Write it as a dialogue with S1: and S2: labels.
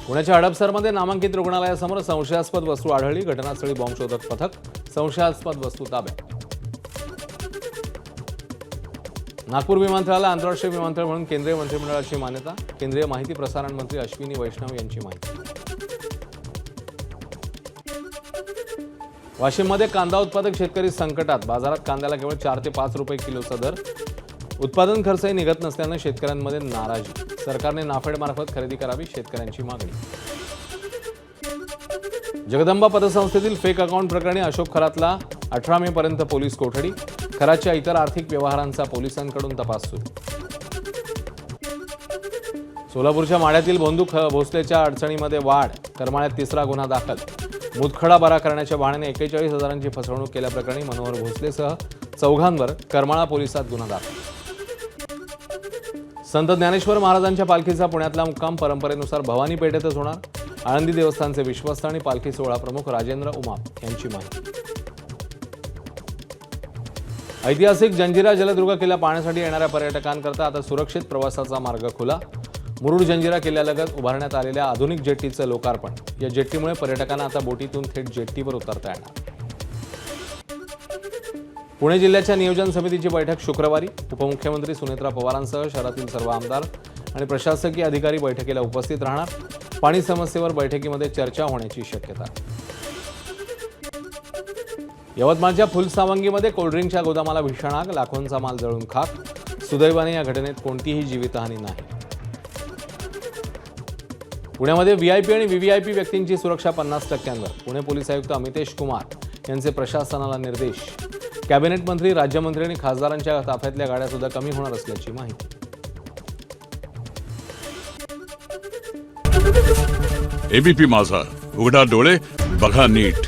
S1: पुण्याच्या हडपसरमध्ये नामांकित रुग्णालयासमोर संशयास्पद वस्तू आढळली। घटनास्थळी बॉम्ब शोधक पथक, संशयास्पद वस्तू ताब्यात। नागपूर विमानतळाला आंतरराष्ट्रीय विमानतळ म्हणून केंद्रीय मंत्रिमंडळाची मान्यता। केंद्रीय माहिती प्रसारण मंत्री अश्विनी वैष्णव यांची माहिती। वाशिममध्ये कांदा उत्पादक शेतकरी संकटात। बाजारात कांद्याला केवळ 4 ते 5 रुपये किलोचा दर। उत्पादन खर्चही निघत नसल्याने शेतकऱ्यांमध्ये नाराजी। सरकारने नाफेडमार्फत खरेदी करावी, शेतकऱ्यांची मागणी। जगदंबा पतसंस्थेतील फेक अकाउंट प्रकरणी अशोक खरातला 18 मे पर्यंत पोलीस कोठडी। खराच्या इतर आर्थिक व्यवहारांचा पोलिसांकडून तपास सुरू। सोलापूरच्या माढ्यातील बंदूक भोसलेच्या अडचणीमध्ये वाढ। करमाळ्यात 3रा गुन्हा दाखल। मुदखडा बरा करण्याच्या बहाण्याने 41,000ची फसवणूक केल्याप्रकरणी मनोहर भोसलेसह 4घांवर करमाळा पोलिसात गुन्हा दाखल। संत ज्ञानेश्वर महाराजांच्या पालखीचा पुण्यातला मुक्काम परंपरेनुसार भवानी पेठेतच होणार। आळंदी देवस्थानचे विश्वस्त आणि पालखी सोहळा प्रमुख राजेंद्र उमाप यांची माहिती। ऐतिहासिक जंजिरा जलदुर्ग किल्ला पाहण्यासाठी येणाऱ्या पर्यटकांकरता आता सुरक्षित प्रवासाचा मार्ग खुला। मुरुड जंजिरा किल्ल्यालगत उभारण्यात आलेल्या आधुनिक जेट्टीचं लोकार्पण। या जेट्टीमुळे पर्यटकांना आता बोटीतून थेट जेट्टीवर उतरता येणार। पुणे जिल्ह्याच्या नियोजन समितीची बैठक शुक्रवारी। उपमुख्यमंत्री सुनेत्रा पवारांसह शहरातील सर्व आमदार आणि प्रशासकीय अधिकारी बैठकीला उपस्थित राहणार। पाणी समस्येवर बैठकीमध्ये चर्चा होण्याची शक्यता। यवतमाळच्या फुलसावंगीमध्ये कोल्ड्रिंकच्या गोदामाला भीषण आग। लाखोंचा माल जळून खाक। सुदैवाने या घटनेत कोणतीही जीवितहानी नाही। पुण्यामध्ये व्हीआयपी आणि व्हीव्हीआयपी व्यक्तींची सुरक्षा 50%वर। पुणे पोलीस आयुक्त अमितेश कुमार यांचे प्रशासनाला निर्देश। कॅबिनेट मंत्री, राज्यमंत्री आणि खासदारांच्या ताफ्यातल्या गाड्या सुद्धा कमी होणार असल्याची माहिती।
S2: एबीपी माझा, उघडा डोळे बघा नीट।